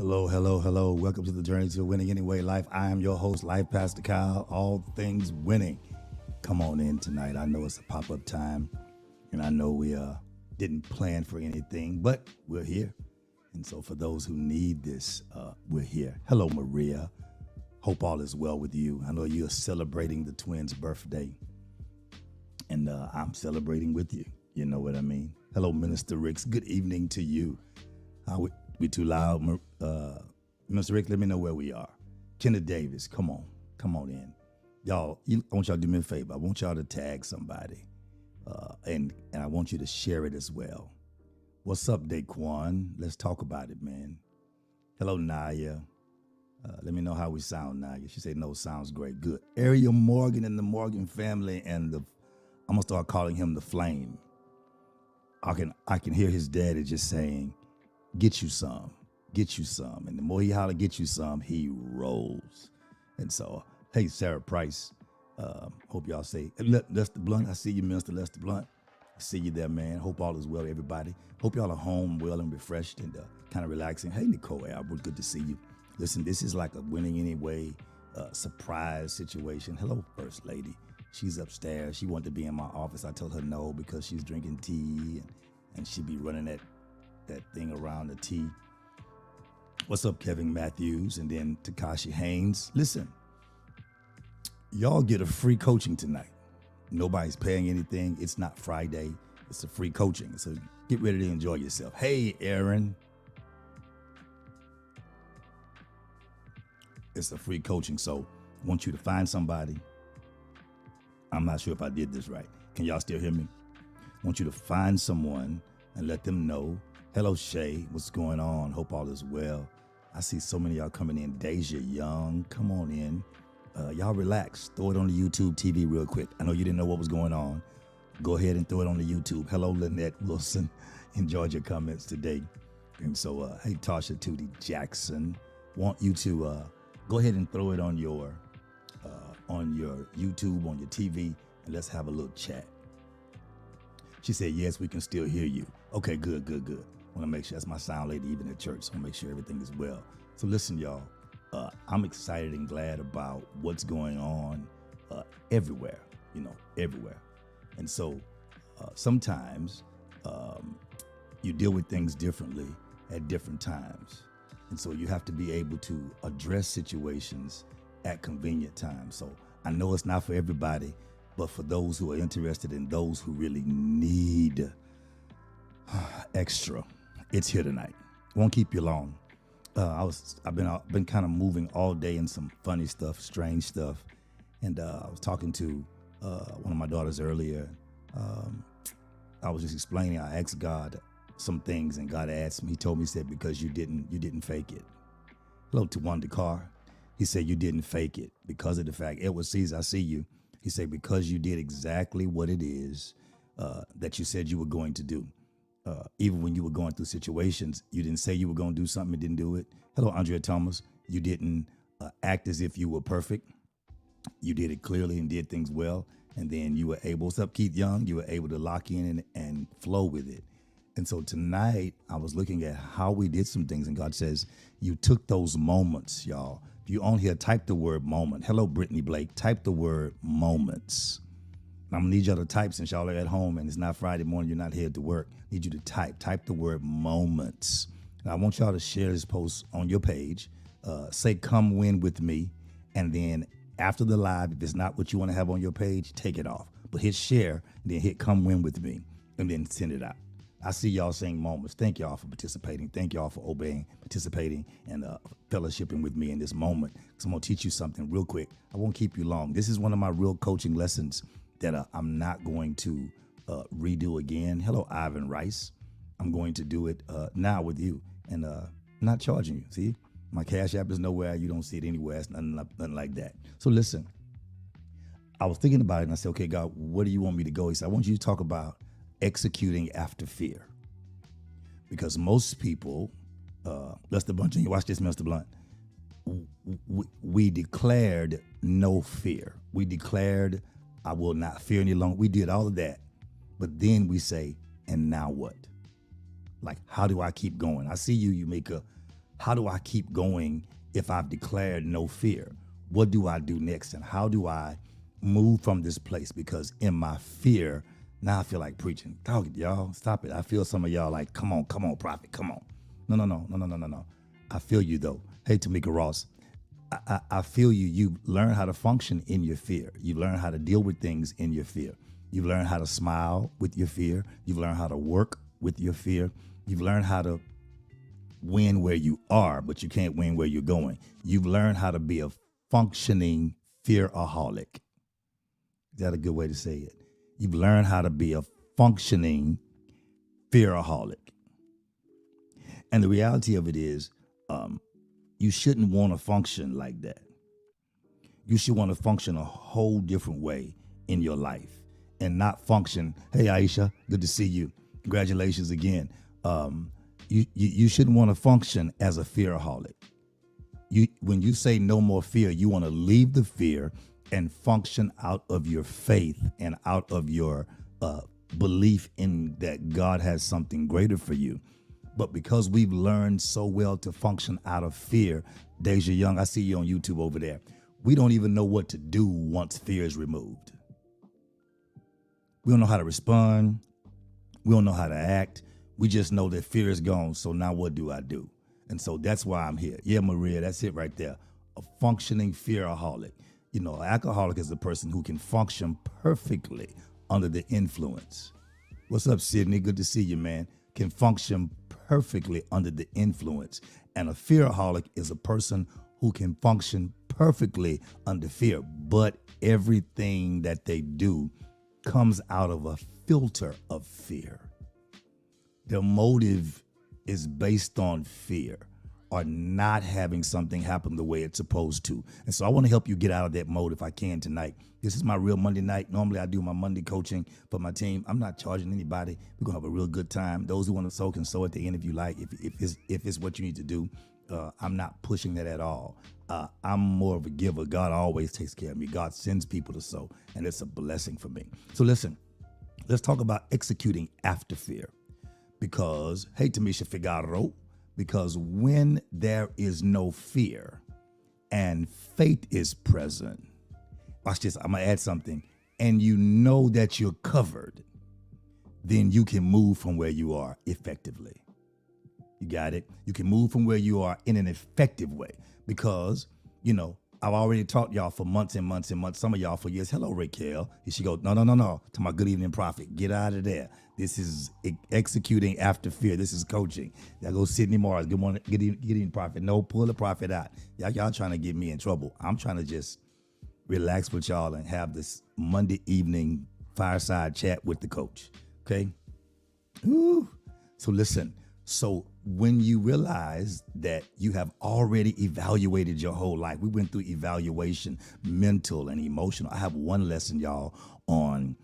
Hello, hello, hello. Welcome to the Journey to Winning Anyway Life. I am your host, Life Pastor Kyle, all things winning. Come on in tonight. I know it's a pop-up time, and I know we didn't plan for anything, but we're here. And so for those who need this, we're here. Hello, Maria. Hope all is well with you. I know you're celebrating the twins' birthday, and I'm celebrating with you. You know what I mean? Hello, Minister Ricks. Good evening to you. We too loud? Mr. Rick, let me know where we are. Kenneth Davis, come on in. Y'all, I want y'all to do me a favor. I want y'all to tag somebody, and I want you to share it as well. What's up, Daquan? Let's talk about it, man. Hello, Naya. Let me know how we sound, Naya. She said, no, sounds great. Good. Ariel Morgan and the Morgan family, and I'm going to start calling him the Flame. I can hear his daddy just saying, get you some. And the more he holler, get you some, he rolls. And so, hey, Sarah Price, hope y'all say, Lester Blunt, I see you, Minister Lester Blunt. I see you there, man. Hope all is well, everybody. Hope y'all are home well and refreshed and kind of relaxing. Hey, Nicole Albert, good to see you. Listen, this is like a winning anyway surprise situation. Hello, First Lady. She's upstairs. She wanted to be in my office. I told her no because she's drinking tea and she'd be running that thing around the tea. What's up, Kevin Matthews? And then Takashi Haynes. Listen, y'all get a free coaching tonight. Nobody's paying anything. It's not Friday. It's a free coaching. So get ready to enjoy yourself. Hey, Aaron. It's a free coaching. So I want you to find somebody. I'm not sure if I did this right. Can y'all still hear me? I want you to find someone and let them know. Hello, Shay. What's going on? Hope all is well. I see so many of y'all coming in. Deja Young, come on in. Y'all relax. Throw it on the YouTube TV real quick. I know you didn't know what was going on. Go ahead and throw it on the YouTube. Hello, Lynette Wilson. Enjoyed your comments today. And so, hey, Tasha Tootie Jackson. Want you to go ahead and throw it on your YouTube, on your TV, and let's have a little chat. She said, yes, we can still hear you. Okay, good. I want to make sure that's my sound lady, even at church. So I want to make sure everything is well. So listen, y'all, I'm excited and glad about what's going on everywhere, everywhere. And so sometimes you deal with things differently at different times. And so you have to be able to address situations at convenient times. So I know it's not for everybody, but for those who are interested and those who really need extra, it's here tonight. Won't keep you long. I've been kind of moving all day in some funny stuff, strange stuff, and I was talking to one of my daughters earlier. I was just explaining. I asked God some things, and God asked me. He told me, he said, because you didn't fake it. Hello to Wanda Carr. He said you didn't fake it because of the fact. Edward Caesar, I see you. He said because you did exactly what it is that you said you were going to do. Even when you were going through situations, you didn't say you were going to do something and didn't do it. Hello, Andrea Thomas. You didn't act as if you were perfect. You did it clearly and did things well. And then you were able, what's up, Keith Young? You were able to lock in and flow with it. And so tonight I was looking at how we did some things, and God says, you took those moments, y'all. If you on here, type the word moment. Hello, Brittany Blake. Type the word moments. I'm gonna need y'all to type since y'all are at home and it's not Friday morning, you're not headed to work. I need you to type the word moments. And I want y'all to share this post on your page. Say, come win with me. And then after the live, if it's not what you want to have on your page, take it off. But hit share, and then hit come win with me, and then send it out. I see y'all saying moments. Thank y'all for participating. Thank y'all for obeying, participating, and fellowshipping with me in this moment. So I'm gonna teach you something real quick. I won't keep you long. This is one of my real coaching lessons that I'm not going to redo again. Hello, Ivan Rice. I'm going to do it now with you and not charging you. See, my Cash App is nowhere. You don't see it anywhere. It's nothing like that. So listen, I was thinking about it and I said, okay, God, where do you want me to go? He said, I want you to talk about executing after fear. Because most people, Lester Blunt Jr., watch this, Mr. Blunt. We declared no fear. We declared, I will not fear any longer. We did all of that. But then we say, and now what? Like, how do I keep going? I see you make a How do I keep going if I've declared no fear? What do I do next? And how do I move from this place? Because in my fear, now I feel like preaching. Dog it, y'all. Stop it. I feel some of y'all like, come on, prophet, come on. No. I feel you though. Hey, Tamika Ross, I feel you. You've learned how to function in your fear. You've learned how to deal with things in your fear. You've learned how to smile with your fear. You've learned how to work with your fear. You've learned how to win where you are, but you can't win where you're going. You've learned how to be a functioning fearaholic. Is that a good way to say it? You've learned how to be a functioning fearaholic. And the reality of it is, you shouldn't want to function like that. You should want to function a whole different way in your life and not function. Hey, Aisha, good to see you. Congratulations again. You shouldn't want to function as a fearaholic. When you say no more fear, you want to leave the fear and function out of your faith and out of your belief in that God has something greater for you. But because we've learned so well to function out of fear, Deja Young, I see you on YouTube over there. We don't even know what to do once fear is removed. We don't know how to respond. We don't know how to act. We just know that fear is gone. So now what do I do? And so that's why I'm here. Yeah, Maria, that's it right there. A functioning fearaholic. You know, an alcoholic is a person who can function perfectly under the influence. What's up, Sydney? Good to see you, man. Can function perfectly under the influence. And a fearaholic is a person who can function perfectly under fear, but everything that they do comes out of a filter of fear. Their motive is based on fear or not having something happen the way it's supposed to. And so I want to help you get out of that mode if I can tonight. This is my real Monday night. Normally I do my Monday coaching for my team. I'm not charging anybody. We're gonna have a real good time. Those who want to sow can sow at the end if you like. If it's what you need to do, I'm not pushing that at all. I'm more of a giver. God always takes care of me. God sends people to sow, and it's a blessing for me. So listen, let's talk about executing after fear. Because, hey, Tamisha Figaro, because when there is no fear and faith is present, watch this, I'm gonna add something, and you know that you're covered, then you can move from where you are effectively. You got it? You can move from where you are in an effective way because, you know, I've already taught y'all for months and months and months, some of y'all for years. Hello, Raquel. And she goes, no. To my good evening prophet. Get out of there. This is executing after fear. This is coaching. There goes Sydney Morris. Good morning, good evening prophet. No, pull the prophet out. Y'all trying to get me in trouble. I'm trying to just relax with y'all and have this Monday evening fireside chat with the coach. Okay? Ooh. So listen. So when you realize that you have already evaluated your whole life, we went through evaluation, mental and emotional. I have one lesson, y'all, on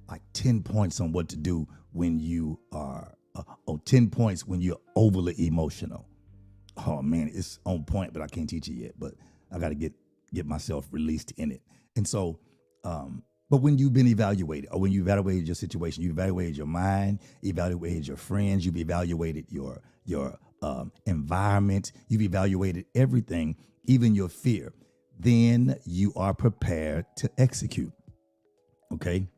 like 10 points on what to do when you are, 10 points when you're overly emotional. Oh man, it's on point, but I can't teach it yet. But I got to get myself released in it. And so, but when you've been evaluated, or when you evaluated your situation, you evaluated your mind, evaluated your friends, you've evaluated your environment, you've evaluated everything, even your fear, then you are prepared to execute. Okay?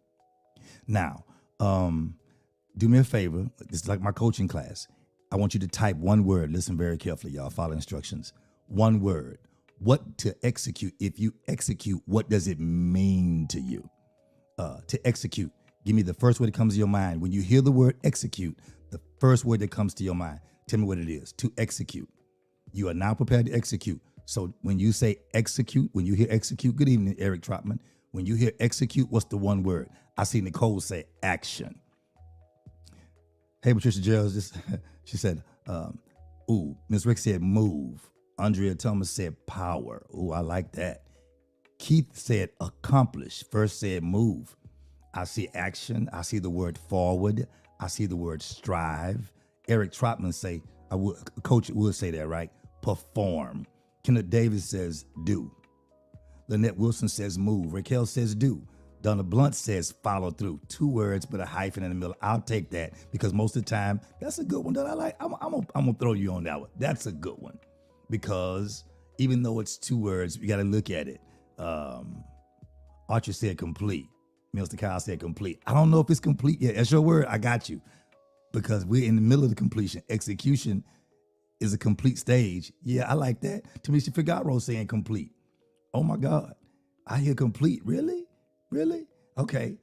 Now, do me a favor. This is like my coaching class. I want you to type one word. Listen very carefully, y'all. Follow instructions. One word. What to execute. If you execute, what does it mean to you? To execute. Give me the first word that comes to your mind. When you hear the word execute, the first word that comes to your mind, tell me what it is. To execute. You are now prepared to execute. So when you say execute, when you hear execute, good evening, Eric Trotman. When you hear execute, what's the one word? I see Nicole say action. Hey, Patricia Gerald, she said, Miss Rick said move. Andrea Thomas said power. Ooh, I like that. Keith said accomplish. First said move. I see action. I see the word forward. I see the word strive. Eric Trotman say, Coach would say that, right? Perform. Kenneth Davis says do. Lynette Wilson says move. Raquel says do. Donna Blunt says follow through. 2 words, but a hyphen in the middle. I'll take that because most of the time, that's a good one that I like. I'm gonna throw you on that one. That's a good one because even though it's 2 words, you got to look at it. Archer said complete. Mr. Kyle said complete. I don't know if it's complete yet. That's your word. I got you because we're in the middle of the completion. Execution is a complete stage. Yeah, I like that. Tamisha Figaro saying complete. Oh my God. I hear complete. Really? Really? Okay.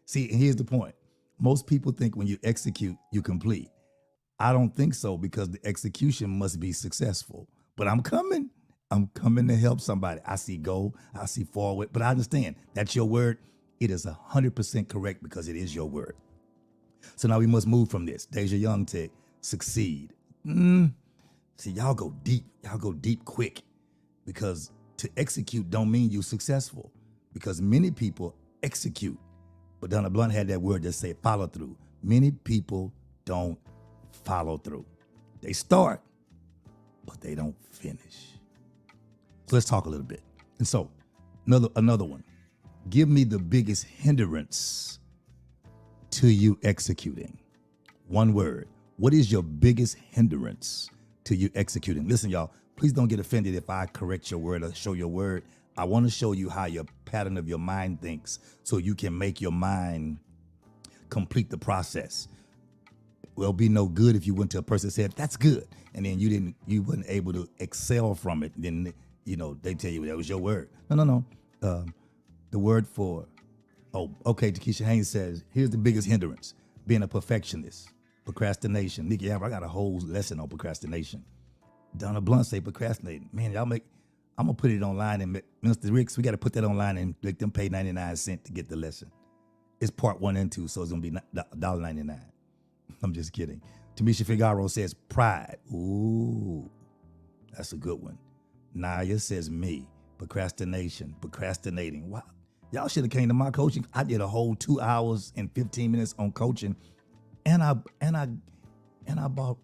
See, and here's the point. Most people think when you execute, you complete. I don't think so because the execution must be successful. But I'm coming. I'm coming to help somebody. I see go, I see forward, but I understand that's your word. It is 100% correct because it is your word. So now we must move from this. Deja Young said, succeed. See, y'all go deep. Y'all go deep quick because to execute don't mean you successful because many people execute. But Donna Blunt had that word that said follow through. Many people don't follow through. They start, but they don't finish. So let's talk a little bit. And so another one. Give me the biggest hindrance to you executing. One word. What is your biggest hindrance to you executing? Listen, y'all, please don't get offended if I correct your word or show your word. I want to show you how your pattern of your mind thinks so you can make your mind complete the process. Well, be no good if you went to a person and said, that's good. And then you weren't able to excel from it. Then, they tell you that was your word. No. The word for, Takesha Haynes says, here's the biggest hindrance, being a perfectionist, procrastination. Nikki, I got a whole lesson on procrastination. Donna Blunt say procrastinating. Man, I'm gonna put it online and Mr. Ricks, we got to put that online and make them pay 99 cents to get the lesson. It's part 1 and 2, so it's gonna be $1.99. I'm just kidding. Tamisha Figaro says pride. Ooh, that's a good one. Naya says me, procrastinating. Wow, y'all should have came to my coaching. I did a whole 2 hours and 15 minutes on coaching, and I bought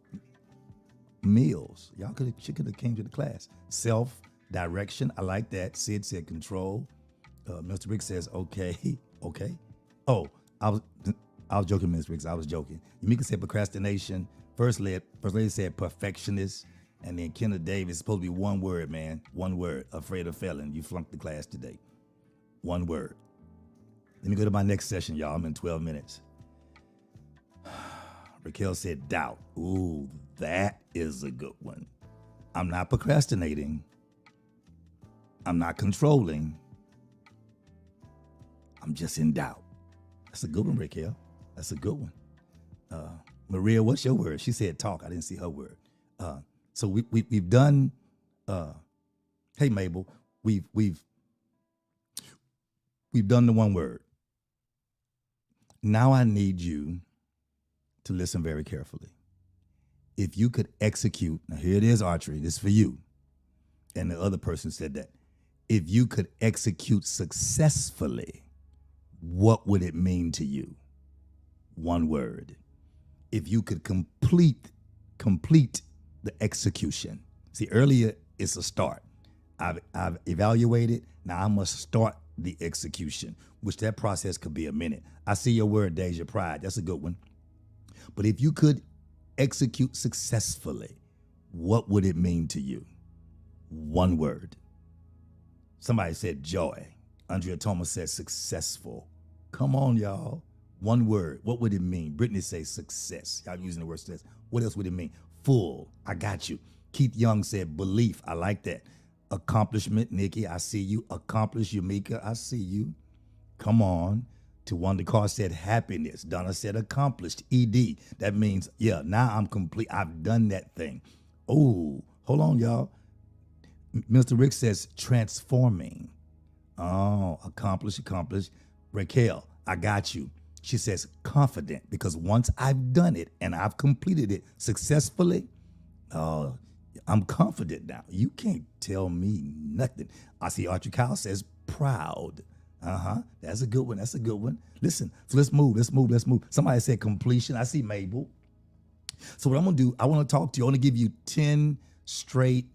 meals. She could have came to the class. Self-direction, I like that. Sid said control. Mr. Rick says okay. Oh, I was joking, Ms. Riggs. I was joking. Yamika said procrastination. First lady said perfectionist. And then Kenneth Davis is supposed to be 1 word, man. 1 word. Afraid of failing. You flunked the class today. 1 word. Let me go to my next session, y'all. I'm in 12 minutes. Raquel said doubt. Ooh, that is a good one. I'm not procrastinating. I'm not controlling. I'm just in doubt. That's a good one, Raquel. That's a good one. Maria, what's your word? She said talk. I didn't see her word. So we've done. Hey Mabel, we've done the 1 word. Now I need you to listen very carefully. If you could execute, now here it is, Archery. This is for you. And the other person said that. If you could execute successfully, what would it mean to you? 1 word. If you could complete the execution. See, earlier it's a start. I've evaluated. Now I must start the execution, which that process could be a minute. I see your word, Deja, pride. That's a good one. But if you could execute successfully, what would it mean to you? 1 word. Somebody said joy. Andrea Thomas said successful. Come on, y'all. 1 word. What would it mean? Brittany says success. Y'all using the word success. What else would it mean? Full. I got you. Keith Young said belief. I like that. Accomplishment. Nikki, I see you. Accomplish. Yamika, I see you. Come on. Tawanda Carr said happiness. Donna said accomplished. ED. That means, yeah, now I'm complete. I've done that thing. Oh, hold on, y'all. Mr. Rick says transforming. Oh, accomplished. Raquel, I got you. She says confident, because once I've done it and I've completed it successfully, I'm confident now. You can't tell me nothing. I see Archie Kyle says proud. That's a good one. Listen, so let's move. Somebody said completion. I see Mabel. So what I'm going to do, I want to talk to you. I want to give you 10 straight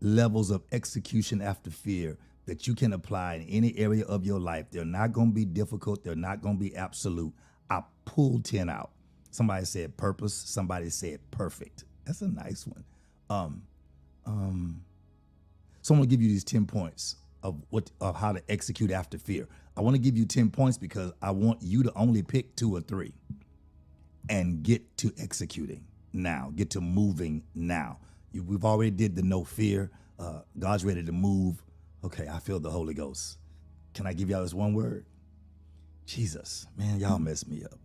levels of execution after fear that you can apply in any area of your life. They're not going to be difficult. They're not going to be absolute. I pulled 10 out. Somebody said purpose. Somebody said perfect. That's a nice one. So I'm going to give you these 10 points of how to execute after fear. I want to give you 10 points because I want you to only pick 2 or 3 and get to executing now, get to moving now. We've already did the no fear. God's ready to move. Okay, I feel the Holy Ghost. Can I give y'all this one word? Jesus, man, y'all messed me up.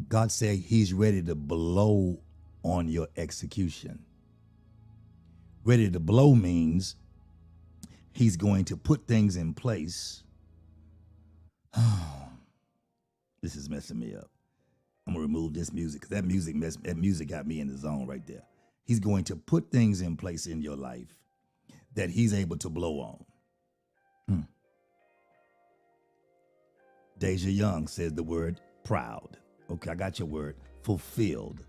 God said he's ready to blow on your execution. Ready to blow means he's going to put things in place. This is messing me up. I'm gonna remove this music because that music got me in the zone right there. He's going to put things in place in your life that he's able to blow on. Deja Young says the word proud. Okay, I got your word. Fulfilled.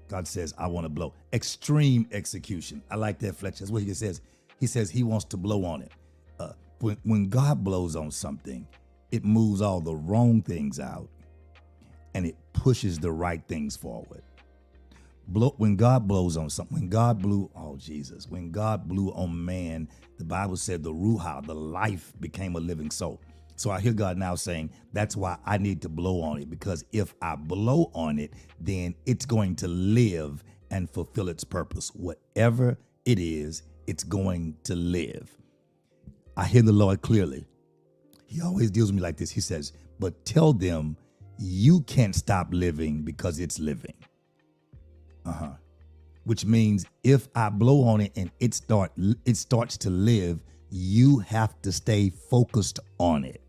God says, I want to blow. Extreme execution. I like that, Fletcher. That's what he says. He says he wants to blow on it. When God blows on something, it moves all the wrong things out and it pushes the right things forward. When God blows on something, when God blew on man, the Bible said the Ruha, the life became a living soul. So I hear God now saying, that's why I need to blow on it, because if I blow on it, then it's going to live and fulfill its purpose. Whatever it is, it's going to live. I hear the Lord clearly. He always deals with me like this. He says, but tell them you can't stop living because it's living. Which means if I blow on it and it starts to live, you have to stay focused on it.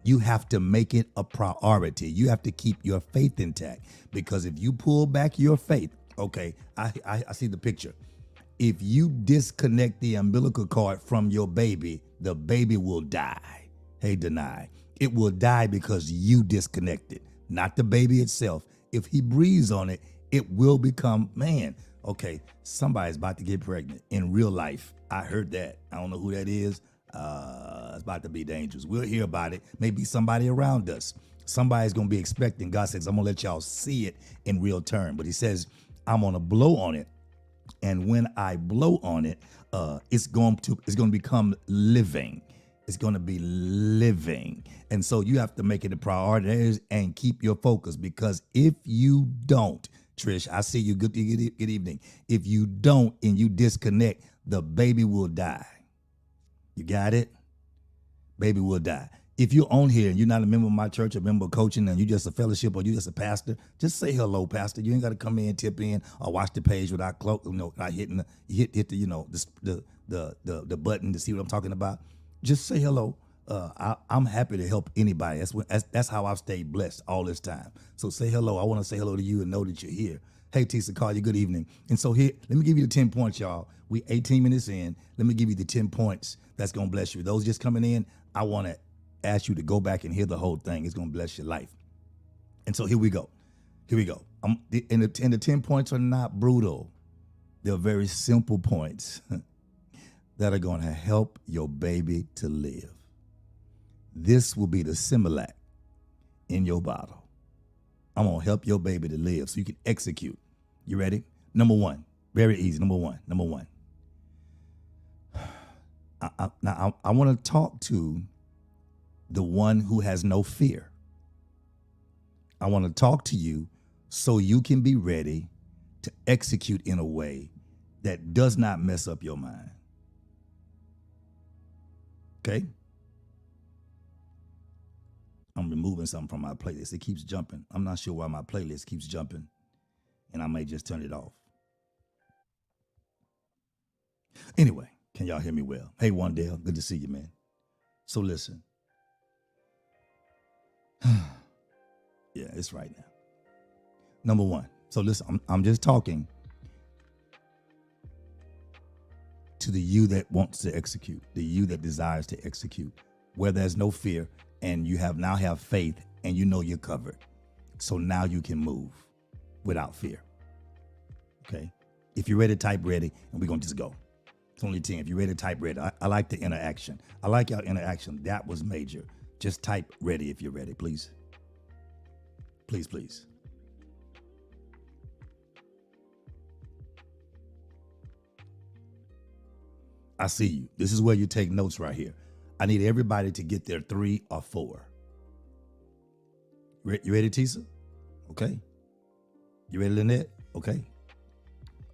You have to make it a priority. You have to keep your faith intact, because if you pull back your faith, okay, I see the picture. If you disconnect the umbilical cord from your baby, the baby will die. Hey, deny. It will die because you disconnected, not the baby itself. If he breathes on it, it will become man. Okay, somebody's about to get pregnant in real life. I heard that. I don't know who that is. It's about to be dangerous. We'll hear about it. Maybe somebody around us. Somebody's going to be expecting. God says, I'm going to let y'all see it in real term. But he says, I'm going to blow on it. And when I blow on it, it's going to become living. It's going to be living. And so you have to make it a priority and keep your focus, because if you don't, Trish, I see you. Good evening. If you don't and you disconnect, the baby will die. You got it? Baby will die. If you're on here and you're not a member of my church, a member of coaching, and you're just a fellowship or you're just a pastor, just say hello, pastor. You ain't got to come in, tip in, or watch the page without not hitting hit the button to see what I'm talking about. Just say hello. I'm happy to help anybody. That's how I've stayed blessed all this time. So say hello. I want to say hello to you and know that you're here. Hey, Tisa, call you. Good evening. And so here, let me give you the 10 points, y'all. We 18 minutes in. Let me give you the 10 points that's going to bless you. Those just coming in, I want to ask you to go back and hear the whole thing. It's going to bless your life. And so here we go. And the 10 points are not brutal. They're very simple points that are going to help your baby to live. This will be the Similac in your bottle. I'm going to help your baby to live so you can execute. You ready? Number one, very easy. Number one. I want to talk to the one who has no fear. I want to talk to you so you can be ready to execute in a way that does not mess up your mind. Okay? I'm removing something from my playlist. It keeps jumping. I'm not sure why my playlist keeps jumping, and I may just turn it off. Anyway, can y'all hear me well? Hey, Wandale, good to see you, man. So listen. Yeah, it's right now. Number one. So listen, I'm just talking to the you that wants to execute, the you that desires to execute, where there's no fear, and you now have faith, and you know you're covered. So now you can move without fear. Okay? If you're ready, type ready, and we're going to just go. It's only 10. If you're ready, type ready. I like the interaction. I like your interaction. That was major. Just type ready if you're ready, please. Please, please. I see you. This is where you take notes right here. I need everybody to get their 3 or 4. You ready, Tisa? Okay. You ready, Lynette? Okay.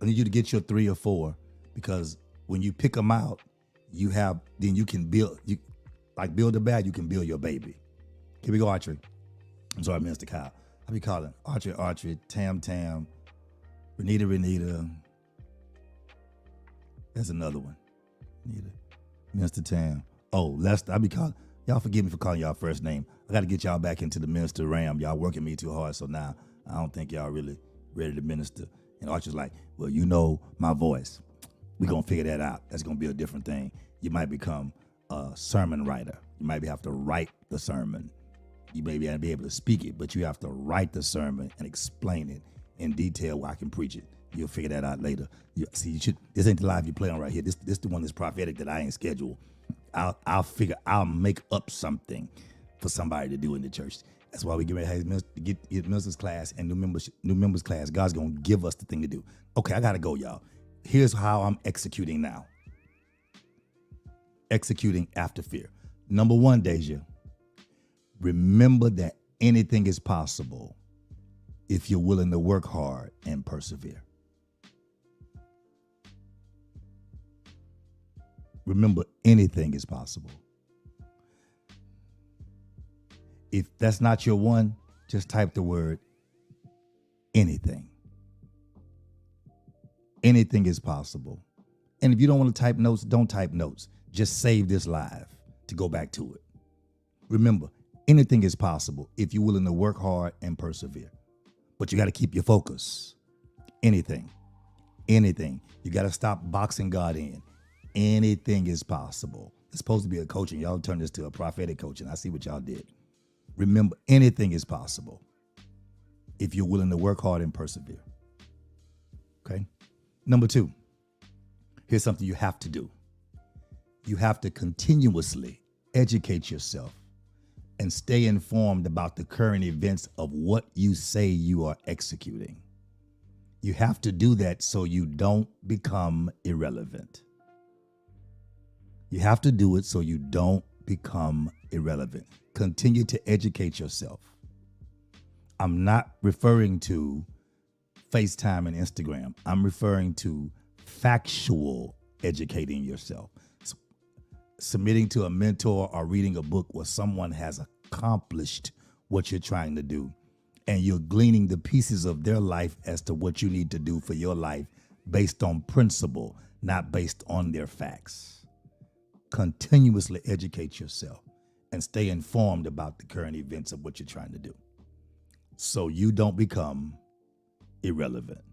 I need you to get your 3 or 4 because when you pick them out, then you can build, build a bag, you can build your baby. Here we go, Archery. I'm sorry, Mr. Kyle. I'll be calling Archery, Tam, Renita. That's another one. Renita, Mr. Tam. Oh, Lester, I'll be calling. Y'all forgive me for calling y'all first name. I got to get y'all back into the minister ram. Y'all working me too hard, so now I don't think y'all really ready to minister. And Archer's like, well, you know my voice. We're going to figure that out. That's going to be a different thing. You might become a sermon writer. You might have to write the sermon. You may be able to speak it, but you have to write the sermon and explain it in detail where I can preach it. You'll figure that out later. This ain't the live you play on right here. This the one that's prophetic that I ain't scheduled. I'll make up something for somebody to do in the church. That's why we get ready to get ministers class and new members class. God's gonna give us the thing to do. Okay, I gotta go, y'all. Here's how I'm executing now. Executing after fear. Number 1, Deja. Remember that anything is possible if you're willing to work hard and persevere. Remember, anything is possible. If that's not your one, just type the word anything. Anything is possible. And if you don't want to type notes, don't type notes. Just save this live to go back to it. Remember, anything is possible if you're willing to work hard and persevere. But you got to keep your focus. Anything. You got to stop boxing God in. Anything is possible. It's supposed to be a coaching. Y'all turned this to a prophetic coaching. I see what y'all did. Remember, anything is possible if you're willing to work hard and persevere. Okay? Number 2, here's something you have to do. You have to continuously educate yourself and stay informed about the current events of what you say you are executing. You have to do that so you don't become irrelevant. You have to do it so you don't become irrelevant. Continue to educate yourself. I'm not referring to FaceTime and Instagram. I'm referring to factual educating yourself. Submitting to a mentor or reading a book where someone has accomplished what you're trying to do, and you're gleaning the pieces of their life as to what you need to do for your life based on principle, not based on their facts. Continuously educate yourself and stay informed about the current events of what you're trying to do so you don't become irrelevant.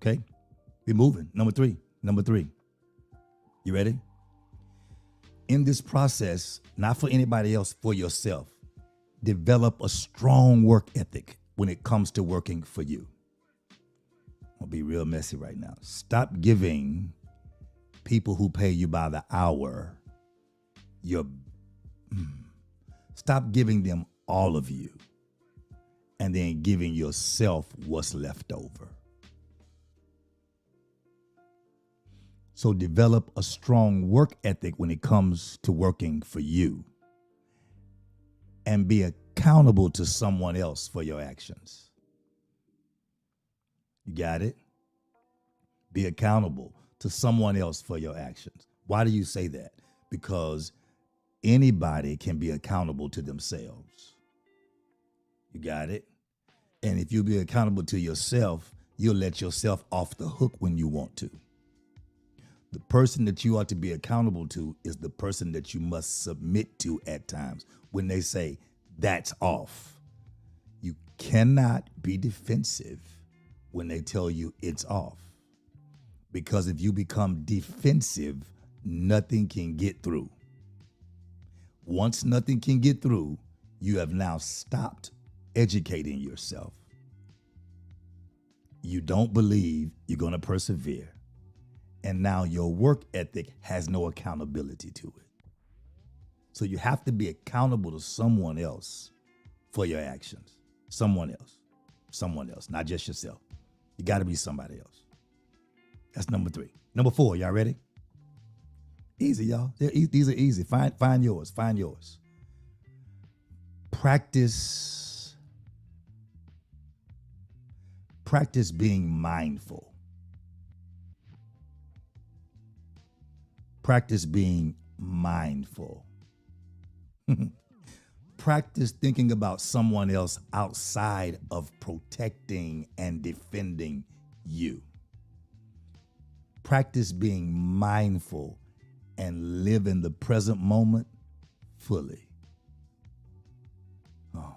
Okay? We're moving. Number three. You ready? In this process, not for anybody else, for yourself, develop a strong work ethic when it comes to working for you. I'll be real messy right now. Stop giving people who pay you by the hour stop giving them all of you and then giving yourself what's left over. So develop a strong work ethic when it comes to working for you and be accountable to someone else for your actions. You got it? Be accountable to someone else for your actions. Why do you say that? Because anybody can be accountable to themselves. You got it? And if you be accountable to yourself, you'll let yourself off the hook when you want to. The person that you ought to be accountable to is the person that you must submit to at times when they say, that's off. You cannot be defensive when they tell you it's off. Because if you become defensive, nothing can get through. Once nothing can get through, you have now stopped educating yourself. You don't believe you're going to persevere. And now your work ethic has no accountability to it. So you have to be accountable to someone else for your actions. Someone else, not just yourself. You got to be somebody else. That's number 3. Number 4, y'all ready? Easy, y'all. These are easy. Find yours. Find yours. Practice being mindful. Practice being mindful. Practice thinking about someone else outside of protecting and defending you. Practice being mindful and live in the present moment fully. Oh.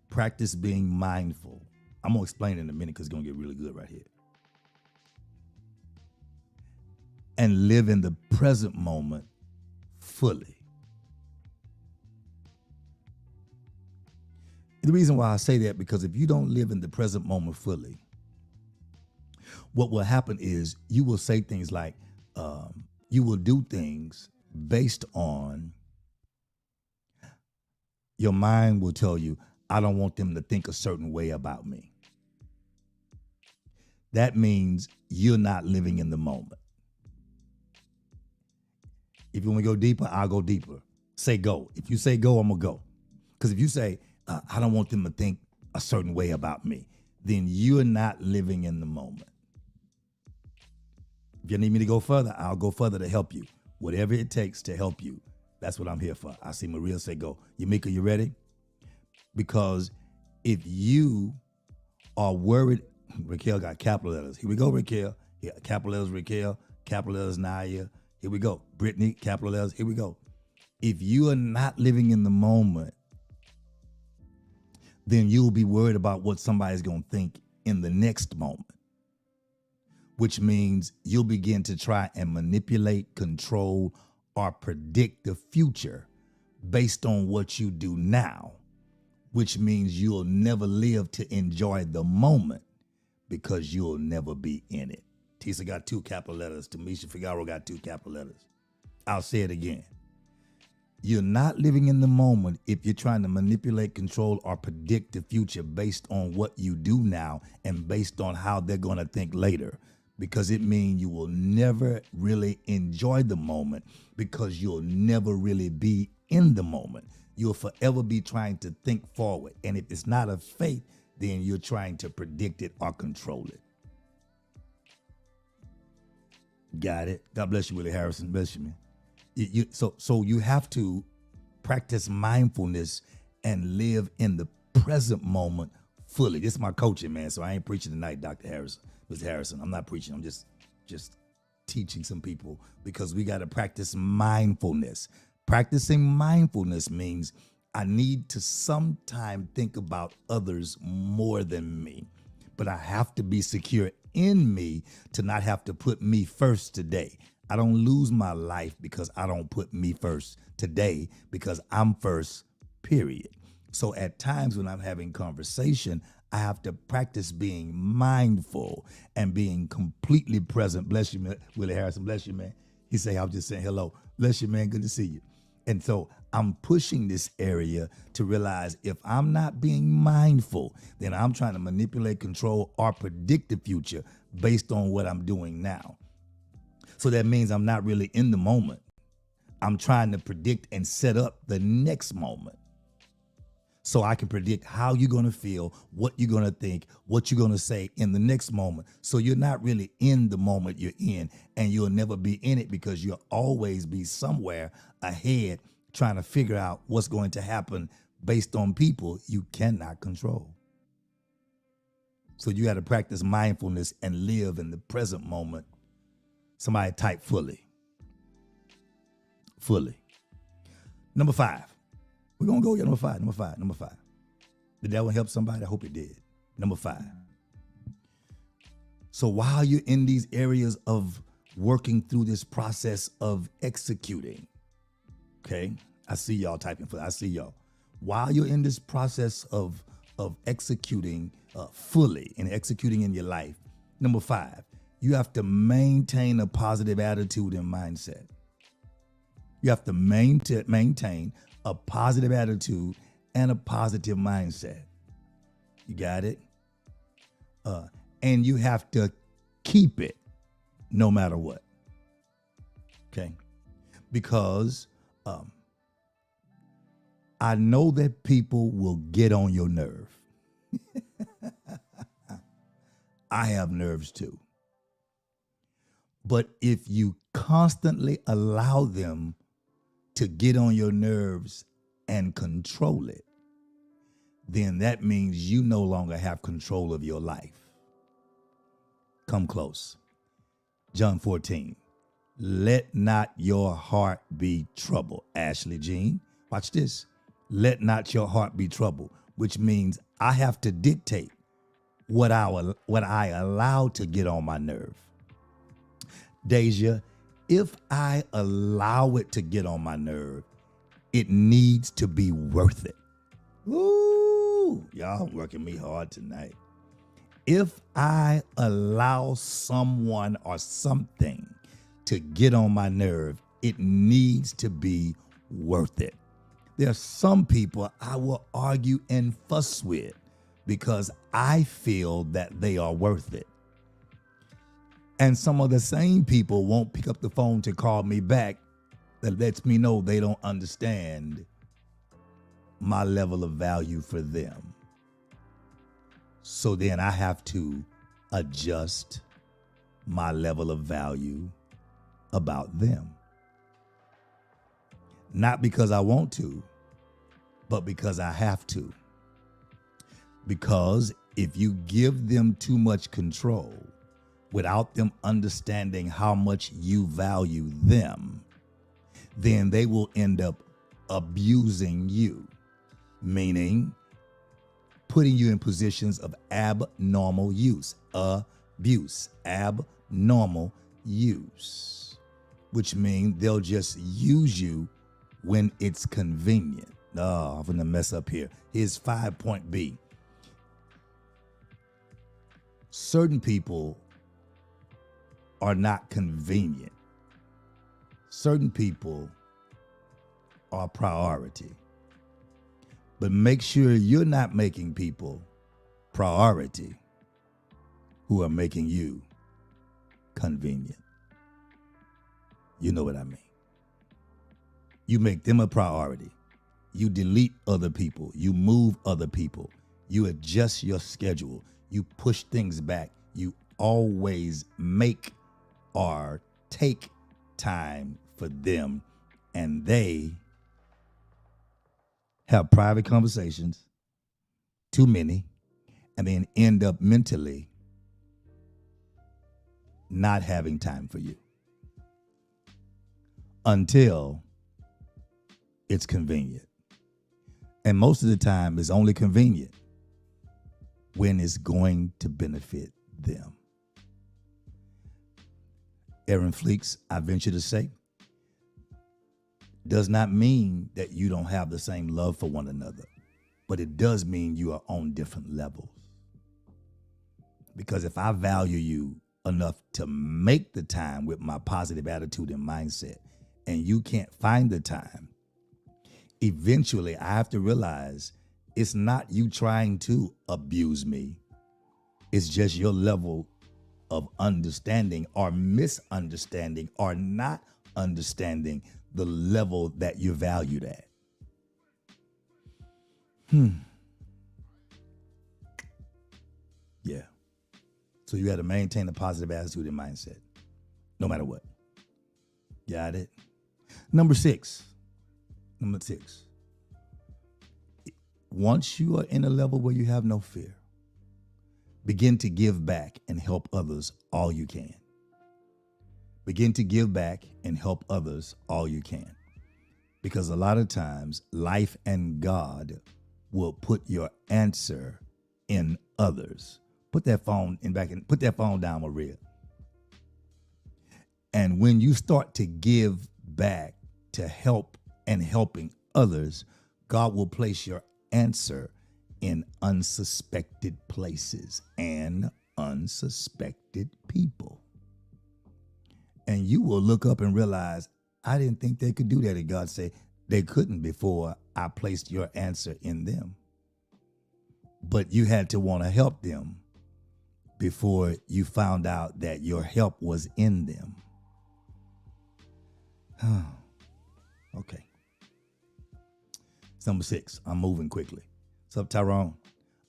Practice being mindful. I'm going to explain in a minute because it's going to get really good right here. And live in the present moment fully. The reason why I say that, because if you don't live in the present moment fully, what will happen is you will say things like, you will do things based on, your mind will tell you, I don't want them to think a certain way about me. That means you're not living in the moment. If you want to go deeper, I'll go deeper. Say go. If you say go, I'm going to go. Because if you say, I don't want them to think a certain way about me, then you're not living in the moment. If you need me to go further, I'll go further to help you. Whatever it takes to help you, that's what I'm here for. I see Maria say go. Yamika, you ready? Because if you are worried, Raquel got capital letters. Here we go, Raquel. Yeah, capital letters, Raquel. Capital letters, Naya. Here we go. Brittany, capital letters. Here we go. If you are not living in the moment, then you'll be worried about what somebody's going to think in the next moment, which means you'll begin to try and manipulate, control, or predict the future based on what you do now, which means you'll never live to enjoy the moment because you'll never be in it. Tisa got 2 capital letters. Tamisha Figaro got 2 capital letters. I'll say it again. You're not living in the moment if you're trying to manipulate, control, or predict the future based on what you do now and based on how they're going to think later, because it means you will never really enjoy the moment because you'll never really be in the moment. You'll forever be trying to think forward. And if it's not of faith, then you're trying to predict it or control it. Got it. God bless you, Willie Harrison. Bless you, man. So you have to practice mindfulness and live in the present moment fully. This is my coaching, man. So I ain't preaching tonight, Dr. Harrison, Mr. Harrison. I'm not preaching. I'm just teaching some people, because we got to practice mindfulness. Practicing mindfulness means I need to sometime think about others more than me, but I have to be secure in me to not have to put me first today. I don't lose my life because I don't put me first today, because I'm first, period. So at times when I'm having conversation, I have to practice being mindful and being completely present. Bless you, man. Willie Harrison, bless you, man. He say, I'm just saying hello. Bless you, man. Good to see you. And so I'm pushing this area to realize if I'm not being mindful, then I'm trying to manipulate, control, or predict the future based on what I'm doing now. So that means I'm not really in the moment. I'm trying to predict and set up the next moment, so I can predict how you're going to feel, what you're going to think, what you're going to say in the next moment. So you're not really in the moment you're in, and you'll never be in it because you'll always be somewhere ahead trying to figure out what's going to happen based on people you cannot control. So you got to practice mindfulness and live in the present moment. Somebody type fully. Fully. Number 5. We're going to go, number five. Did that one help somebody? I hope it did. Number 5. So while you're in these areas of working through this process of executing, okay, I see y'all typing for that. I see y'all. While you're in this process of of executing fully and executing in your life. Number 5, you have to maintain a positive attitude and mindset. You have to maintain a positive attitude and a positive mindset. You got it? And you have to keep it no matter what. Okay? Because I know that people will get on your nerve. I have nerves too. But if you constantly allow them to get on your nerves and control it, then that means you no longer have control of your life. Come close. John 14. Let not your heart be troubled. Ashley Jean, watch this. Let not your heart be troubled, which means I have to dictate what I allow to get on my nerve. Deja, if I allow it to get on my nerve, it needs to be worth it. Woo! Y'all working me hard tonight. If I allow someone or something to get on my nerve, it needs to be worth it. There are some people I will argue and fuss with because I feel that they are worth it. And some of the same people won't pick up the phone to call me back. That lets me know they don't understand my level of value for them. So then I have to adjust my level of value about them. Not because I want to, but because I have to. Because if you give them too much control without them understanding how much you value them, then they will end up abusing you, meaning putting you in positions of abnormal use, abuse, abnormal use, which means they'll just use you when it's convenient. Oh, I'm going to mess up here. Here's 5 B. Certain people are not convenient. Certain people are priority. But make sure you're not making people priority who are making you convenient. You know what I mean. You make them a priority. You delete other people. You move other people. You adjust your schedule. You push things back. You always make or take time for them, and they have private conversations, too many, and then end up mentally not having time for you until it's convenient. And most of the time, it's only convenient when it's going to benefit them. Aaron Fleeks, I venture to say, does not mean that you don't have the same love for one another, but it does mean you are on different levels. Because if I value you enough to make the time with my positive attitude and mindset, and you can't find the time, eventually I have to realize it's not you trying to abuse me. It's just your level of understanding or misunderstanding or not understanding the level that you're valued at. Yeah. So you got to maintain a positive attitude and mindset, no matter what. Got it? Number six. Once you are in a level where you have no fear, begin to give back and help others all you can. Begin to give back and help others all you can. Because a lot of times, life and God will put your answer in others. Put that phone down, Maria. And when you start to give back to help and helping others, God will place your answer in unsuspected places and unsuspected people. And you will look up and realize, I didn't think they could do that. And God said they couldn't before I placed your answer in them. But you had to want to help them before you found out that your help was in them. Okay. It's number 6. I'm moving quickly. What's up, Tyrone?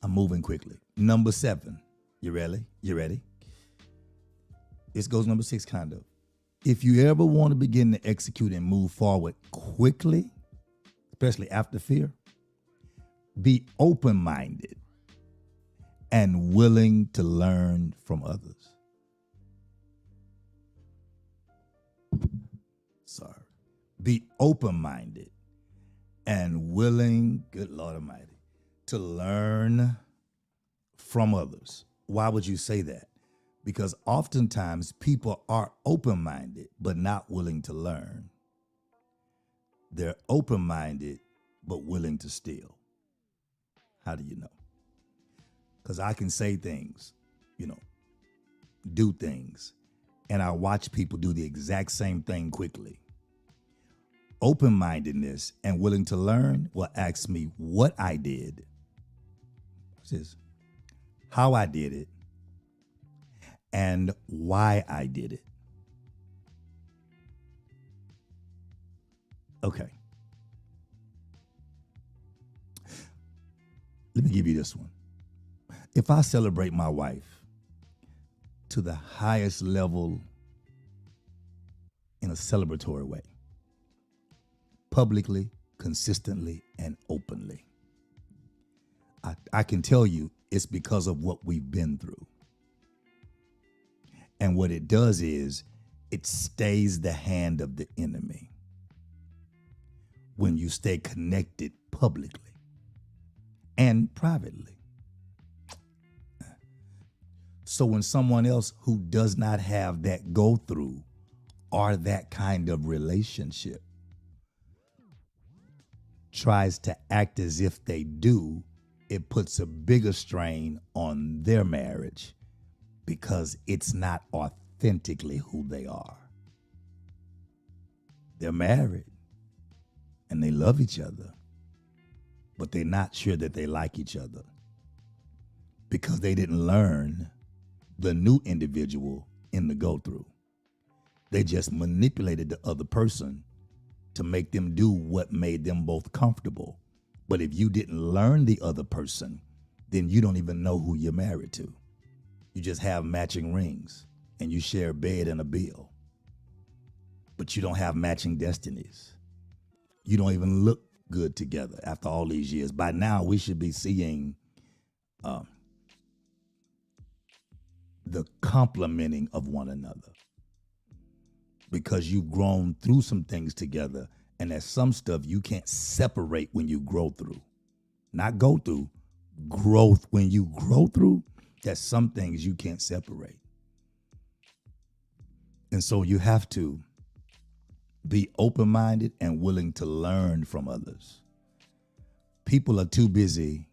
I'm moving quickly. Number 7. You ready? You ready? This goes number 6, kind of. If you ever want to begin to execute and move forward quickly, especially after fear, be open-minded and willing to learn from others. Sorry. Be open-minded and willing, good Lord Almighty, to learn from others. Why would you say that? Because oftentimes people are open-minded but not willing to learn. They're open-minded but willing to steal. How do you know? Because I can say things, do things, and I watch people do the exact same thing quickly. Open-mindedness and willing to learn will ask me what I did, how I did it, and why I did it. Okay. Let me give you this one. If I celebrate my wife to the highest level in a celebratory way, publicly, consistently, and openly, I can tell you it's because of what we've been through. And what it does is it stays the hand of the enemy when you stay connected publicly and privately. So when someone else who does not have that go through or that kind of relationship tries to act as if they do, it puts a bigger strain on their marriage because it's not authentically who they are. They're married and they love each other, but they're not sure that they like each other because they didn't learn the new individual in the go-through. They just manipulated the other person to make them do what made them both comfortable. But if you didn't learn the other person, then you don't even know who you're married to. You just have matching rings and you share a bed and a bill, but you don't have matching destinies. You don't even look good together after all these years. By now, we should be seeing the complementing of one another because you've grown through some things together, and there's some stuff you can't separate when you grow through. Not go through, growth. When you grow through, there's some things you can't separate. And so you have to be open-minded and willing to learn from others. People are too busy,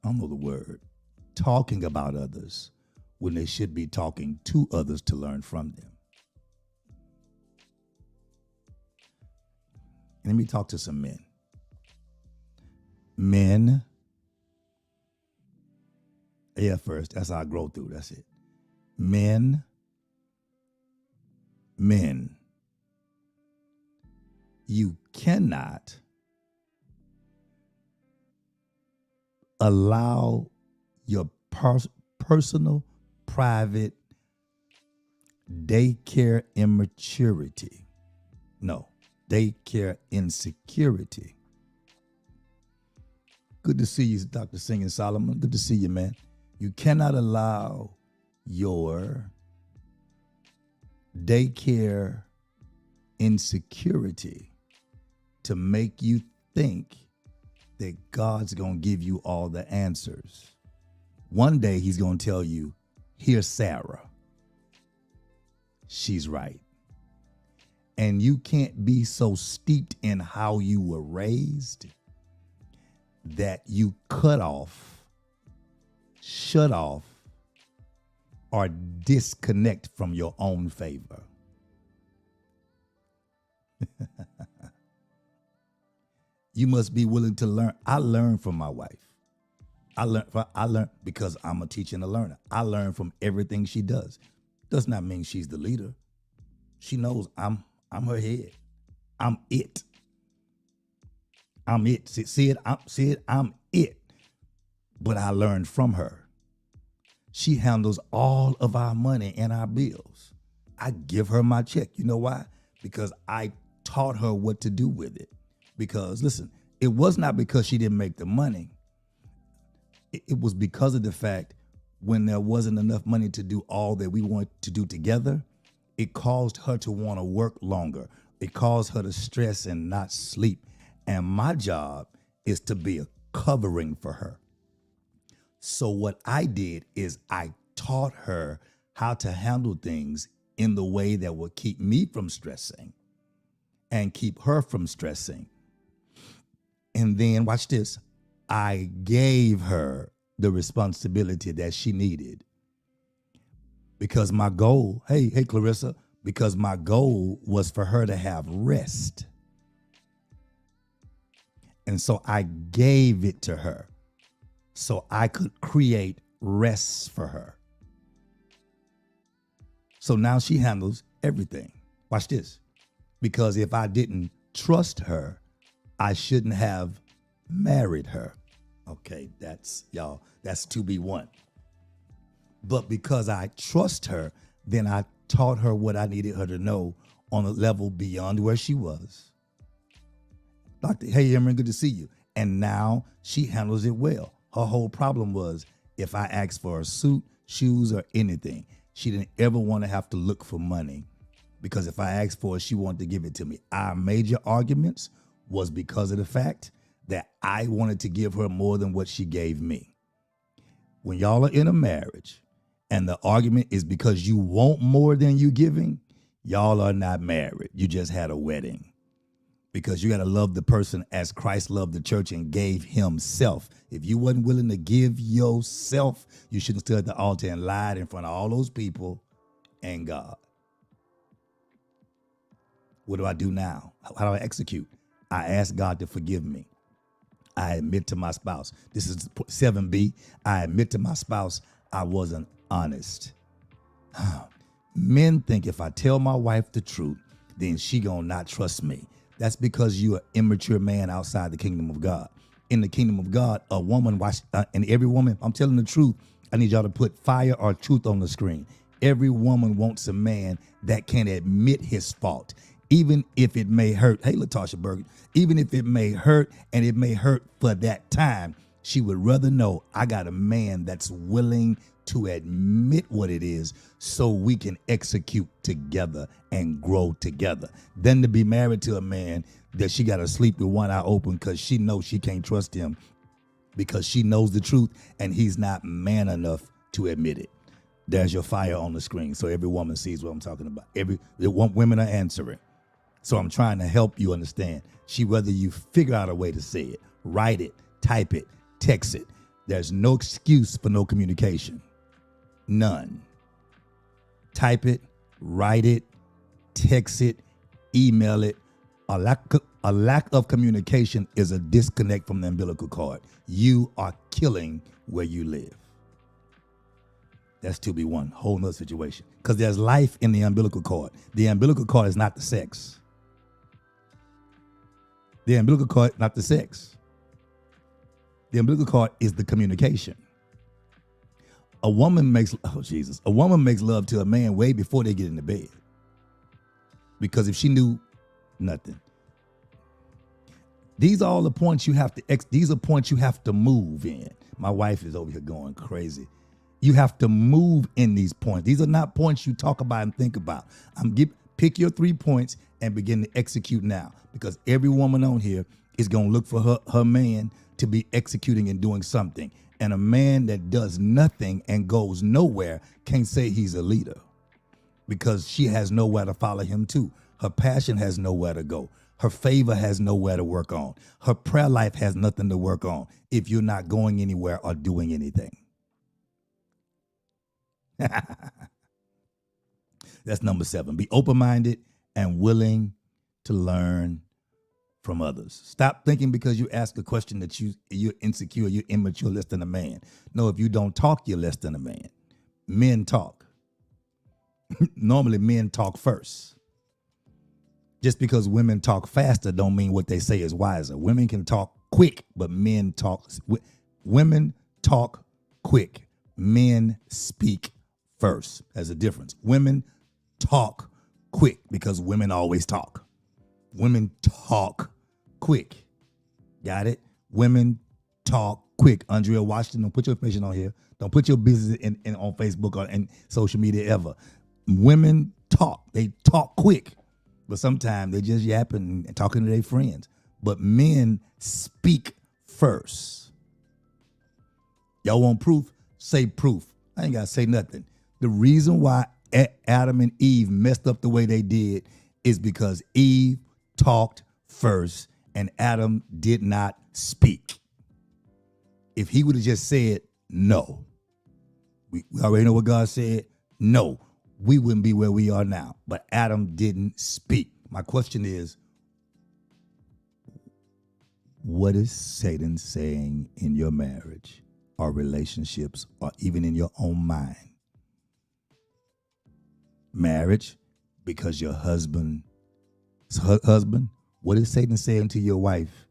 I don't know the word, talking about others when they should be talking to others to learn from them. And let me talk to some men. Men, first, that's how I grow through, that's it. Men, you cannot allow your personal, private daycare immaturity. No, daycare insecurity. Good to see you, Dr. Singing Solomon. Good to see you, man. You cannot allow your daycare insecurity to make you think that God's going to give you all the answers. One day he's going to tell you, here's Sarah. She's right. And you can't be so steeped in how you were raised that you cut off, shut off, or disconnect from your own favor. You must be willing to learn. I learned from my wife. I learned because I'm a teacher and a learner. I learn from everything she does. Does not mean she's the leader. She knows I'm her head. I'm it. I'm it. See it, I'm it. But I learned from her. She handles all of our money and our bills. I give her my check. You know why? Because I taught her what to do with it. Because listen, it was not because she didn't make the money. It was because of the fact when there wasn't enough money to do all that we want to do together, it caused her to want to work longer. It caused her to stress and not sleep. And my job is to be a covering for her. So what I did is I taught her how to handle things in the way that would keep me from stressing and keep her from stressing. And then watch this. I gave her the responsibility that she needed because my goal, hey, Clarissa, because my goal was for her to have rest. And so I gave it to her so I could create rest for her. So now she handles everything. Watch this. Because if I didn't trust her, I shouldn't have married her. Okay, that's 2B1. But because I trust her, then I taught her what I needed her to know on a level beyond where she was. Doctor, hey, Emery, good to see you. And now she handles it well. Her whole problem was if I asked for a suit, shoes, or anything, she didn't ever want to have to look for money. Because if I asked for it, she wanted to give it to me. Our major arguments was because of the fact that I wanted to give her more than what she gave me. When y'all are in a marriage and the argument is because you want more than you giving, y'all are not married. You just had a wedding. Because you got to love the person as Christ loved the church and gave himself. If you wasn't willing to give yourself, you shouldn't stood at the altar and lied in front of all those people and God. What do I do now? How do I execute? I ask God to forgive me. I admit to my spouse. This is 7B. I admit to my spouse I wasn't honest. Men think if I tell my wife the truth, then she gonna not trust me. That's because you're an immature man outside the kingdom of God. In the kingdom of God, a woman, and every woman, I'm telling the truth, I need y'all to put fire or truth on the screen. Every woman wants a man that can admit his fault, even if it may hurt. Hey, Latasha Bergen, even if it may hurt and it may hurt for that time, she would rather know I got a man that's willing to admit what it is so we can execute together and grow together than to be married to a man that she got to sleep with one eye open because she knows she can't trust him because she knows the truth and he's not man enough to admit it. There's your fire on the screen so every woman sees what I'm talking about. Women are answering. So I'm trying to help you understand. Whether you figure out a way to say it, write it, type it, text it. There's no excuse for no communication. None. Type it, write it, text it, email it. A lack of communication is a disconnect from the umbilical cord. You are killing where you live. That's 2B1, whole nother situation. Because there's life in the umbilical cord. The umbilical cord is not the sex. The umbilical cord, not the sex. The umbilical cord is the communication. A woman makes love to a man way before they get into bed. Because if she knew nothing. These are all the points you have to these are points you have to move in. My wife is over here going crazy. You have to move in these points. These are not points you talk about and think about. Pick your 3 points and begin to execute now. Because every woman on here is going to look for her man to be executing and doing something. And a man that does nothing and goes nowhere can't say he's a leader because she has nowhere to follow him to. Her passion has nowhere to go. Her favor has nowhere to work on. Her prayer life has nothing to work on if you're not going anywhere or doing anything. That's number 7. Be open-minded and willing to learn from others. Stop thinking because you ask a question that you're insecure, you're immature, less than a man. No, if you don't talk, you're less than a man. Men talk. Normally, men talk first. Just because women talk faster don't mean what they say is wiser. Women can talk quick, but women talk quick. Men speak first. There's a difference. Women talk quick because women always talk. Women talk quick. Got it? Women talk quick. Andrea Washington, don't put your information on here. Don't put your business in on Facebook or in social media ever. Women talk. They talk quick. But sometimes they just yapping and talking to their friends. But men speak first. Y'all want proof? Say proof. I ain't got to say nothing. The reason why Adam and Eve messed up the way they did is because Eve talked first and Adam did not speak. If he would have just said no, we already know what God said, no, we wouldn't be where we are now. But Adam didn't speak. My question is, what is Satan saying in your marriage or relationships or even in your own mind? Marriage, because your husband, what is Satan saying to your wife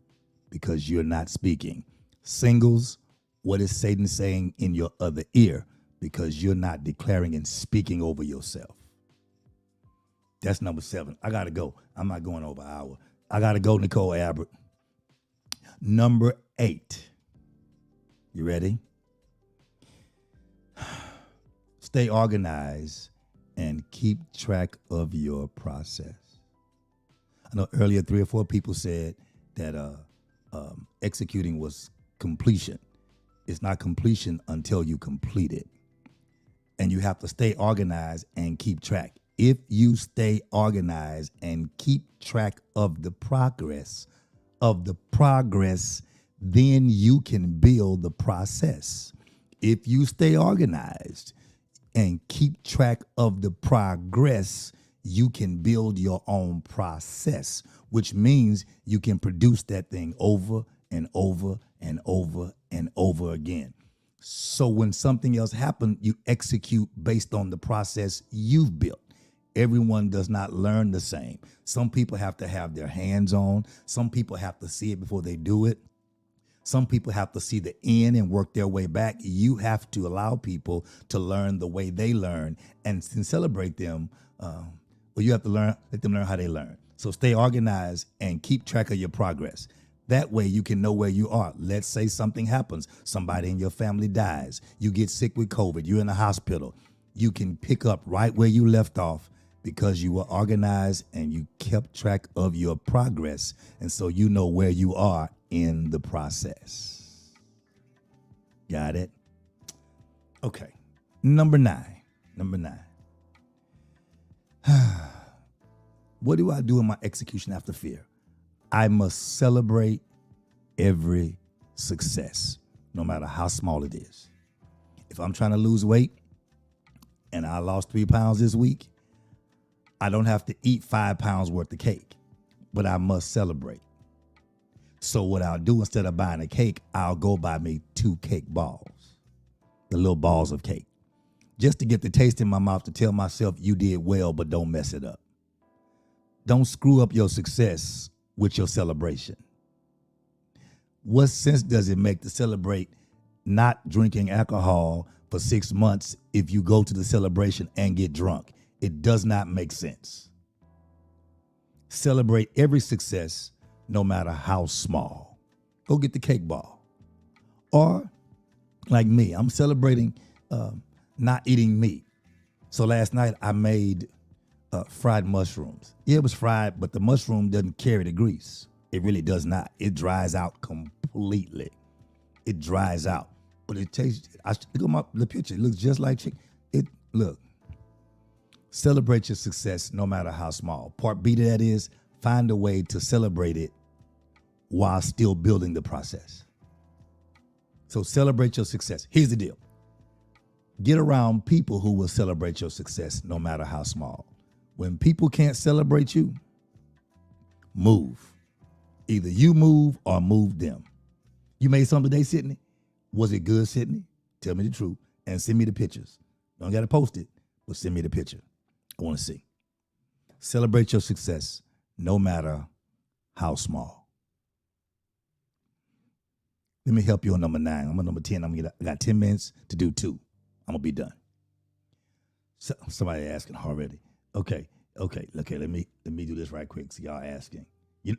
because you're not speaking? Singles, what is Satan saying in your other ear because you're not declaring and speaking over yourself? That's number 7. I got to go. I'm not going over an hour. I got to go, Nicole Albert. Number 8. You ready? Stay organized and keep track of your process. I know earlier 3 or 4 people said that executing was completion. It's not completion until you complete it. And you have to stay organized and keep track. If you stay organized and keep track of the progress, then you can build the process. If you stay organized and keep track of the progress, you can build your own process, which means you can produce that thing over and over and over and over again. So when something else happens, you execute based on the process you've built. Everyone does not learn the same. Some people have to have their hands on. Some people have to see it before they do it. Some people have to see the end and work their way back. You have to allow people to learn the way they learn and celebrate them. You have to let them learn how they learn. So stay organized and keep track of your progress. That way you can know where you are. Let's say something happens. Somebody in your family dies. You get sick with COVID. You're in the hospital. You can pick up right where you left off because you were organized and you kept track of your progress. And so you know where you are in the process. Got it? Okay. Number 9. What do I do in my execution after fear? I must celebrate every success, no matter how small it is. If I'm trying to lose weight and I lost 3 pounds this week, I don't have to eat 5 pounds worth of cake, but I must celebrate. So what I'll do, instead of buying a cake, I'll go buy me 2 cake balls, the little balls of cake, just to get the taste in my mouth to tell myself you did well, but don't mess it up. Don't screw up your success with your celebration. What sense does it make to celebrate not drinking alcohol for 6 months if you go to the celebration and get drunk? It does not make sense. Celebrate every success, no matter how small. Go get the cake ball. Or, like me, I'm celebrating not eating meat. So last night I made fried mushrooms. Yeah, it was fried, but the mushroom doesn't carry the grease. It really does not. It dries out completely. It dries out, but it tastes. Look at the picture. It looks just like chicken. Look. Celebrate your success no matter how small. Part B to that is find a way to celebrate it while still building the process. So celebrate your success. Here's the deal. Get around people who will celebrate your success no matter how small. When people can't celebrate you, move. Either you move or move them. You made something today, Sydney? Was it good, Sydney? Tell me the truth and send me the pictures. Don't got to post it, but send me the picture. I want to see. Celebrate your success no matter how small. Let me help you on number 9. I'm on number 10. I got 10 minutes to do 2. I'm going to be done. So, somebody asking already. Okay. Let me do this right quick. So y'all asking.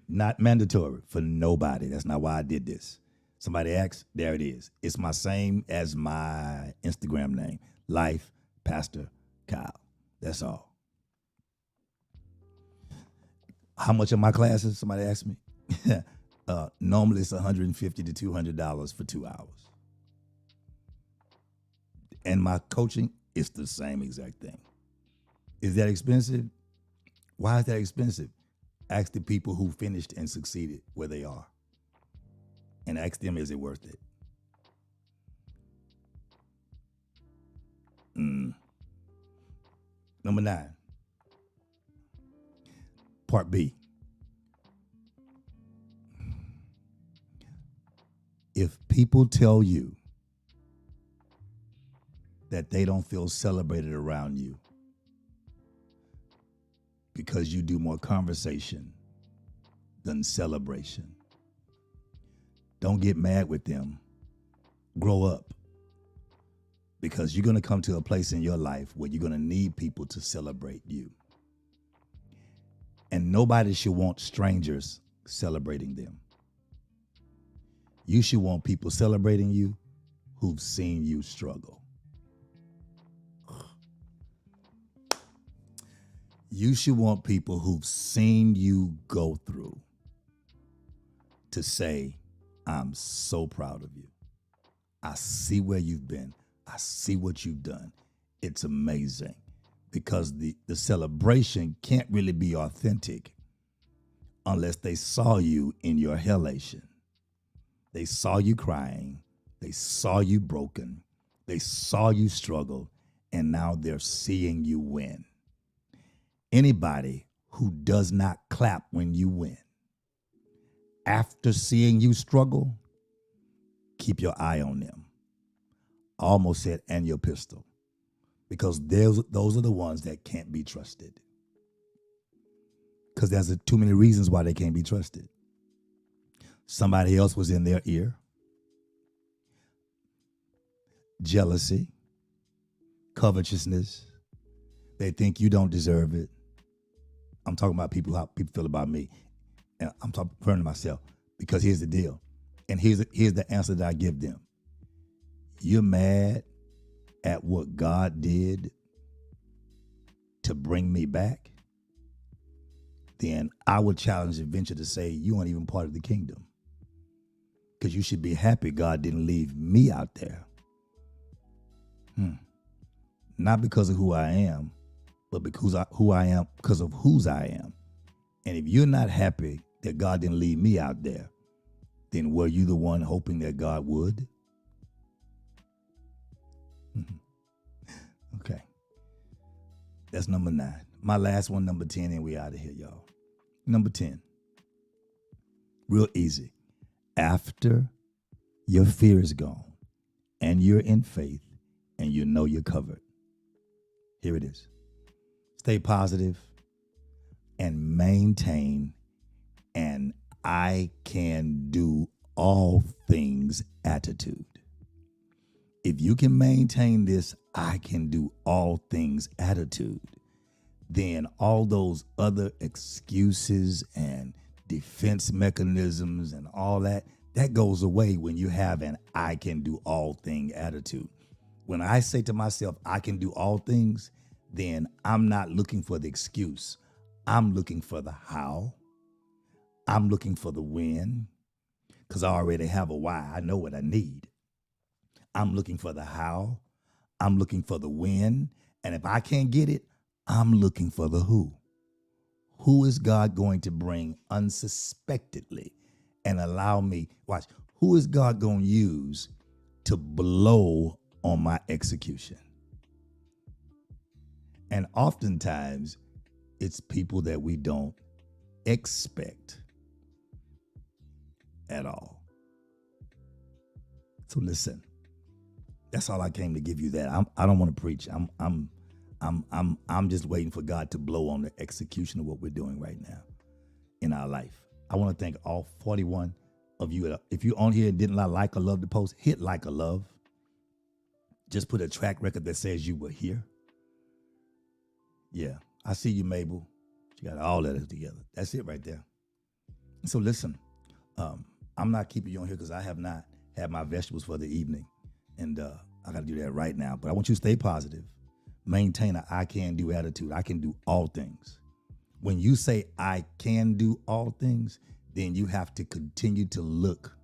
Not mandatory for nobody. That's not why I did this. Somebody asked, there it is. It's my same as my Instagram name, Life Pastor Kyle. That's all. How much are my classes? Somebody asked me. Normally it's $150 to $200 for 2 hours. And my coaching is the same exact thing. Is that expensive? Why is that expensive? Ask the people who finished and succeeded where they are. And ask them, is it worth it? Number 9. Part B. If people tell you that they don't feel celebrated around you because you do more conversation than celebration, don't get mad with them. Grow up. Because you're going to come to a place in your life where you're going to need people to celebrate you. And nobody should want strangers celebrating them. You should want people celebrating you who've seen you struggle. You should want people who've seen you go through to say, I'm so proud of you. I see where you've been. I see what you've done. It's amazing. Because the celebration can't really be authentic unless they saw you in your helation. They saw you crying. They saw you broken. They saw you struggle. And now they're seeing you win. Anybody who does not clap when you win, after seeing you struggle, keep your eye on them. I almost said, and your pistol. Because those are the ones that can't be trusted. Because there's too many reasons why they can't be trusted. Somebody else was in their ear. Jealousy. Covetousness. They think you don't deserve it. I'm talking about how people feel about me. And I'm referring to myself. Because here's the deal. And here's the answer that I give them. You're mad at what God did to bring me back? Then I would challenge and venture to say you aren't even part of the kingdom. Because you should be happy God didn't leave me out there. Not because of who I am, but because of whose I am. And if you're not happy that God didn't leave me out there, then were you the one hoping that God would? Okay. That's number 9. My last one, number 10, and we out of here, y'all. Number 10. Real easy. After your fear is gone and you're in faith and you know you're covered. Here it is. Stay positive and maintain an I can do all things attitude. If you can maintain this I can do all things attitude, then all those other excuses and defense mechanisms and all that goes away when you have an I can do all thing attitude. When I say to myself, I can do all things, then I'm not looking for the excuse. I'm looking for the how. I'm looking for the when, because I already have a why. I know what I need. I'm looking for the how. I'm looking for the when. And if I can't get it, I'm looking for the who. Who is God going to bring unsuspectedly and allow me? Watch. Who is God going to use to blow on my execution? And oftentimes, it's people that we don't expect at all. So listen, that's all I came to give you. That I don't want to preach. I'm just waiting for God to blow on the execution of what we're doing right now in our life. I want to thank all 41 of you. If you're on here and didn't like or love the post, hit like or love. Just put a track record that says you were here. Yeah, I see you, Mabel. You got all that together. That's it right there. So listen, I'm not keeping you on here because I have not had my vegetables for the evening. And I got to do that right now. But I want you to stay positive. Maintain an I can do attitude. I can do all things. When you say I can do all things, then you have to continue to look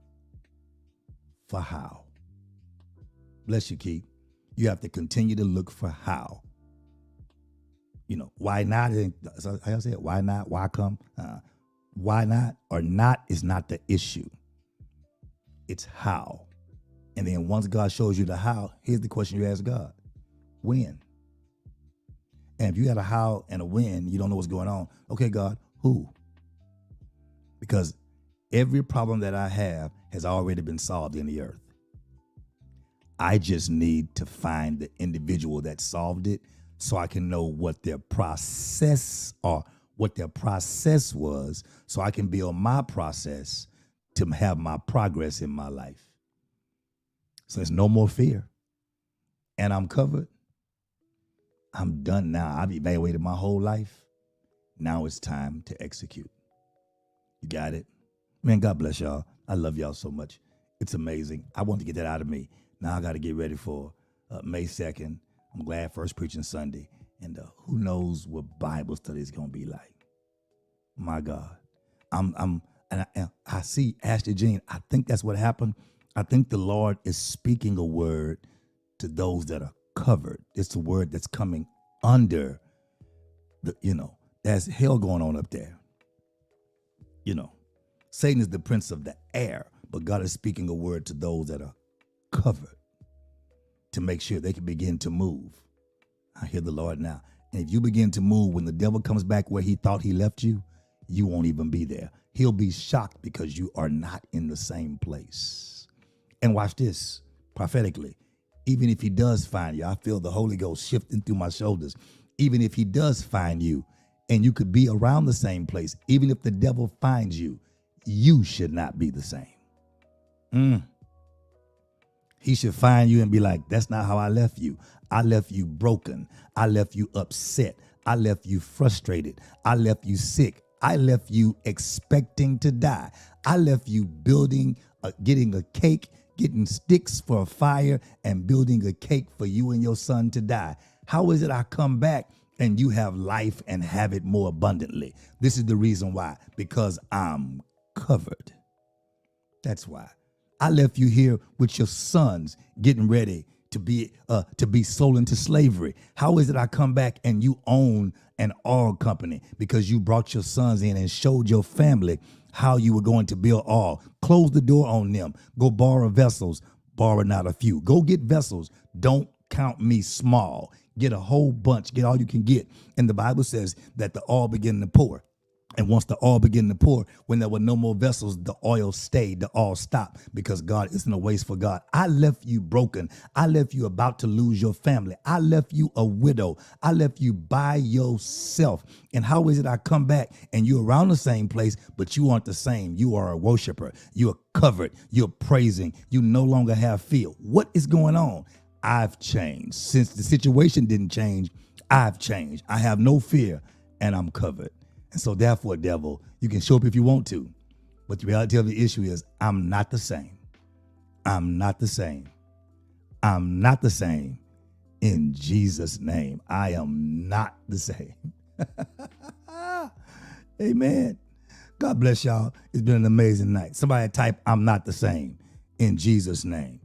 for how. Bless you, Keith. You have to continue to look for how. You know, why not? How I say it? Why not? Why come? Why not or not is not the issue. It's how. And then once God shows you the how, here's the question you ask God. When? And if you had a how and a when, you don't know what's going on. Okay, God, who? Because every problem that I have has already been solved in the earth. I just need to find the individual that solved it so I can know what their process or what their process was so I can build my process to have my progress in my life. So there's no more fear. And I'm covered. I'm done now. I've evaluated my whole life. Now it's time to execute. You got it? Man, God bless y'all. I love y'all so much. It's amazing. I want to get that out of me. Now I got to get ready for May 2nd. I'm glad First Preaching Sunday. And who knows what Bible study is going to be like. My God. I see Ashley Jean. I think that's what happened. I think the Lord is speaking a word to those that are covered. It's a word that's coming under the, there's hell going on up there. Satan is the prince of the air, but God is speaking a word to those that are covered to make sure they can begin to move. I hear the Lord now. And if you begin to move, when the devil comes back where he thought he left you, you won't even be there. He'll be shocked because you are not in the same place. And watch this prophetically. Even if he does find you, I feel the Holy Ghost shifting through my shoulders. Even if he does find you and you could be around the same place, even if the devil finds you, you should not be the same. He should find you and be like, that's not how I left you. I left you broken. I left you upset. I left you frustrated. I left you sick. I left you expecting to die. I left you building, getting a cake, getting sticks for a fire and building a cake for you and your son to die. How is it I come back and you have life and have it more abundantly? This is the reason why, because I'm covered. That's why. I left you here with your sons getting ready to be sold into slavery. How is it I come back and you own an oil company because you brought your sons in and showed your family how you were going to build oil? Close the door on them. Go borrow vessels, borrow not a few. Go get vessels. Don't count me small. Get a whole bunch. Get all you can get. And the Bible says that the oil began to pour. And once the oil began to pour, when there were no more vessels, the oil stayed, the oil stopped, because God isn't a waste for God. I left you broken. I left you about to lose your family. I left you a widow. I left you by yourself. And how is it I come back and you're around the same place, but you aren't the same? You are a worshiper. You're covered. You're praising. You no longer have fear. What is going on? I've changed. Since the situation didn't change, I've changed. I have no fear and I'm covered. And so therefore, devil, you can show up if you want to. But the reality of the issue is I'm not the same. I'm not the same. I'm not the same. In Jesus' name, I am not the same. Amen. God bless y'all. It's been an amazing night. Somebody type, I'm not the same. In Jesus' name.